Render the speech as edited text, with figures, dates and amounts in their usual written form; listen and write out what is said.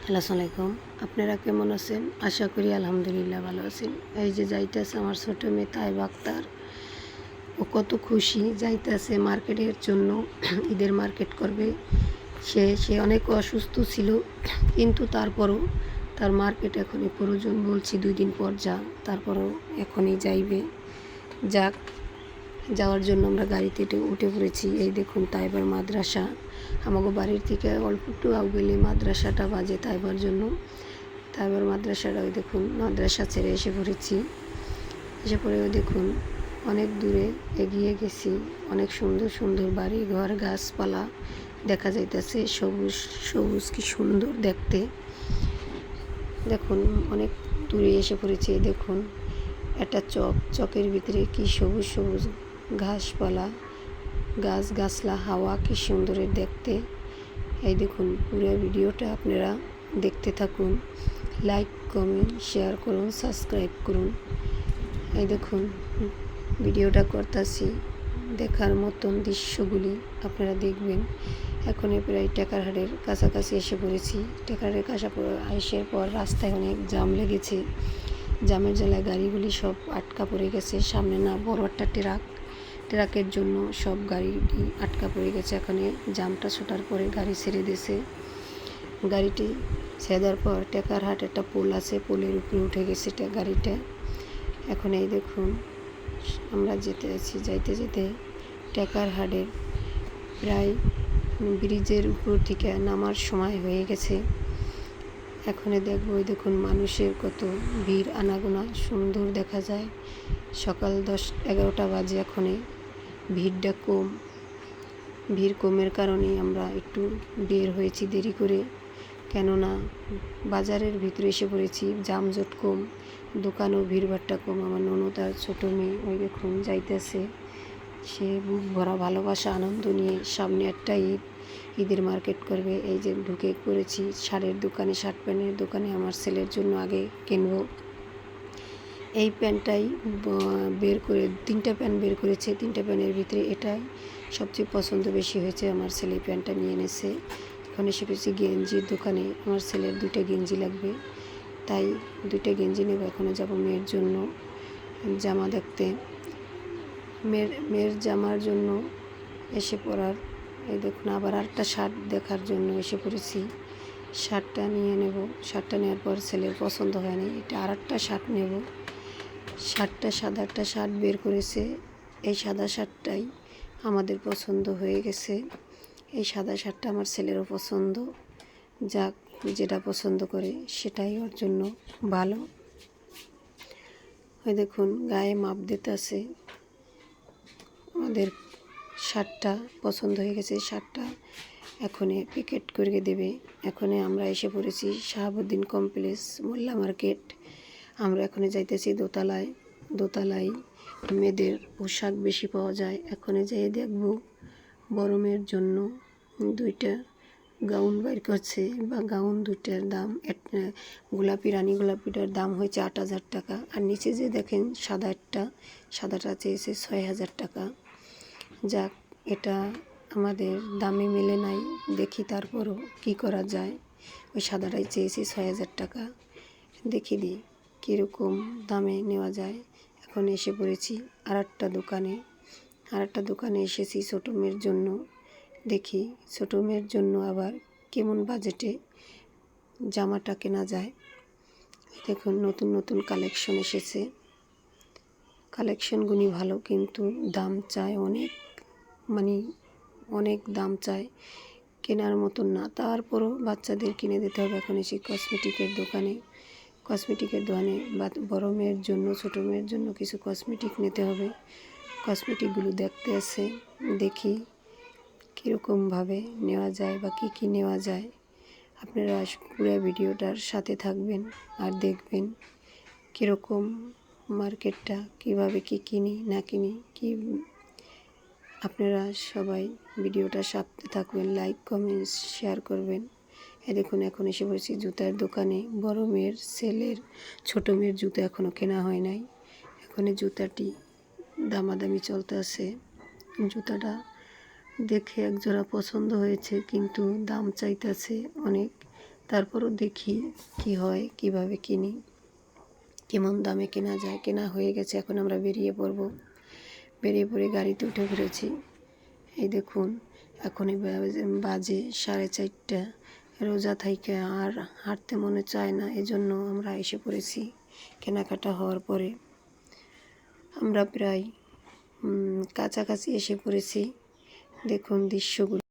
Hello আসসালামাইকুম। আপনারা কেমন আছেন? আশা করি আলহামদুলিল্লাহ ভালো আছেন। এই যে যাইতেছে আমার ছোটো মেয়ে তাইবা আক্তার। ও কত খুশি, যাইতেছে মার্কেটের জন্য। ঈদের মার্কেট করবে। সে অনেক অসুস্থ ছিল, কিন্তু তারপরও তার মার্কেট এখনই প্রয়োজন, বলছি 2 দিন পর যা, তারপরও এখনই যাইবে। যাক, যাওয়ার জন্য আমরা গাড়িতে উঠে পড়েছি। এই দেখুন তাইবার মাদ্রাসা। আমাকে বাড়ির থেকে অল্প একটু গেলে মাদ্রাসাটা বাজে তাইবার জন্য। তাইবার মাদ্রাসাটা ওই দেখুন, মাদ্রাসা ছেড়ে এসে পড়েছি। এসে পরে ওই দেখুন অনেক দূরে এগিয়ে গেছি। অনেক সুন্দর সুন্দর বাড়ি ঘর গাছপালা দেখা যাইতেছে, সবুজ সবুজ, কি সুন্দর দেখতে। দেখুন অনেক দূরে এসে পড়েছি। দেখুন একটা চকের ভিতরে কি সবুজ সবুজ ঘাসপালা, গাছগাছলা, হাওয়া কি সুন্দরের দেখতে। এই দেখুন পুরো ভিডিওটা আপনারা দেখতে থাকুন। লাইক কমেন্ট শেয়ার করুন, সাবস্ক্রাইব করুন। এই দেখুন ভিডিওটা করতেছি, দেখার মতন দৃশ্যগুলি আপনারা দেখবেন। এখন প্রায় টেকারহাটের কাছাকাছি এসে পড়েছি। টেকারহাটের আসার পর রাস্তায় অনেক জ্যাম লেগেছে। জ্যামের জ্বালায় গাড়িগুলি সব আটকা পড়ে গেছে। সামনে না বড় একটা ট্রাকের জন্য সব গাড়ি আটকা পড়ে গেছে। এখানে জামটা ছোটার পরে গাড়ি ছেড়ে দিয়েছে। গাড়িটি ছেড়ে দেওয়ার পর টেকারহাট একটা পোল আছে, পোলের উপরে উঠে গেছে গাড়িটা। এখন এই দেখুন আমরা যাইতে যেতে টেকারহাটের প্রায় ব্রিজের উপর থেকে নামার সময় হয়ে গেছে। এখনে দেখব ওই দেখুন মানুষের কত ভিড় আনাগোনা, সুন্দর দেখা যায়। সকাল 10-11টা বাজে। এখনে ভিড়টা কম। ভিড় কমের কারণেই আমরা একটু বের হয়েছি দেরি করে, কেননা বাজারের ভিতরে এসে পড়েছি, যানজট কম, দোকানও ভিড়ভাট্টা কম। আমার ননদ আর ছোটো মেয়ে ওই দেখুন যাইতেছে। সে বুক ভরা ভালোবাসা আনন্দ নিয়ে সামনে একটা ঈদের মার্কেট করবে। এই যে ঢুকে পড়েছি শার্টের দোকানে, শার্ট প্যান্টের দোকানে। আমার ছেলের জন্য আগে কিনবো। এই প্যান্টটাই বের করে 3টা প্যান্ট বের করেছে। 3টা প্যান্টের ভিতরে এটাই সবচেয়ে পছন্দ বেশি হয়েছে। আমার ছেলে প্যান্টটা নিয়ে এনেছে। এখন এসে পেয়েছি গেঞ্জির দোকানে। আমার ছেলের 2টা গেঞ্জি লাগবে, তাই 2টা গেঞ্জি নেব। এখনও যাব মেয়ের জন্য জামা দেখতে। মেয়ের জামার জন্য এসে পড়ার। এই দেখুন আবার আরেকটা শার্ট দেখার জন্য এসে পড়েছি। শার্টটা নিয়ে নেব। শার্টটা নেওয়ার পর ছেলের পছন্দ হয়নি, এটা আরেকটা শার্ট নেব। শার্টটা সাদা একটা শার্ট বের করেছে। এই সাদা শার্টটাই আমাদের পছন্দ হয়ে গেছে। এই সাদা শার্টটা আমার ছেলেরও পছন্দ। যাক, যেটা পছন্দ করে সেটাই ওর জন্য ভালো। ওই দেখুন গায়ে মাপ দিতে আছে। আমাদের শার্টটা পছন্দ হয়ে গেছে। শার্টটা এখনে প্যাকেট করে দেবে। এখনে আমরা এসে পড়েছি শাহাবুদ্দিন কমপ্লেক্স মোল্লা মার্কেট। আমরা এখনে যাইতেছি দোতলায় মেয়েদের পোশাক বেশি পাওয়া যায়। এখনে যেয়ে দেখব বড় মেয়ের জন্য 2টা গাউন বাইর করছে, বা গাউন 2টার দাম গোলাপি, রানী গোলাপিটার দাম হয়েছে 8,000 টাকা। আর নিচে যে দেখেন সাদাটা চেয়েছে 6,000 টাকা। যাক, এটা আমাদের দামে মেলে নাই, দেখি তারপরও কি করা যায়। ওই সাদাটাই চেয়েছি 6,000 টাকা। দেখি দিই কীরকম দামে নেওয়া যায়। এখন এসে পড়েছি আর একটা দোকানে এসেছি ছোটো মেয়ের জন্য। দেখি ছোটো মেয়ের জন্য আবার কেমন বাজেটে জামাটা কেনা যায়। দেখুন নতুন নতুন কালেকশন এসেছে। কালেকশনগুলি ভালো, কিন্তু দাম চায় অনেক, মানে অনেক দাম চায়, কেনার মতন না। তারপরও বাচ্চাদের কিনে দিতে হবে। এখন এসে কসমেটিকের দোকানে বড় মেয়ের জন্য ছোটো মেয়ের জন্য কিছু কসমেটিক নিতে হবে। কসমেটিকগুলো দেখতে আছে, দেখি কীরকমভাবে নেওয়া যায় বা কী নেওয়া যায়। আপনারা পুরো ভিডিওটার সাথে থাকবেন আর দেখবেন কীরকম মার্কেটটা, কীভাবে কী কিনি না কিনি। আপনারা সবাই ভিডিওটার সাথে থাকবেন, লাইক কমেন্ট শেয়ার করবেন। দেখুন এখন এসে পড়েছি জুতার দোকানে। বড় মেয়ের, ছেলের, ছোটো মেয়ের জুতো এখনও কেনা হয় নাই। এখন জুতাটি দামাদামি চলতে আছে। জুতাটা দেখে একজোড়া পছন্দ হয়েছে, কিন্তু দাম চাইতেছে অনেক, তারপরও দেখি কি হয়, কিভাবে কিনি, কেমন দামে কেনা যায়। কেনা হয়ে গেছে, এখন আমরা বেরিয়ে পড়ব। বেরিয়ে পড়ে গাড়িতে উঠে পড়েছি। এই দেখুন, এখনই বাজে 4:30। রোজা থাইকা আর হাঁটতে মনে চায় না, এজন্য আমরা এসে পড়েছি। কেনাকাটা হওয়ার পরে আমরা প্রায় কাছাকাছি এসে পড়েছি। দেখুন দৃশ্যগুলো।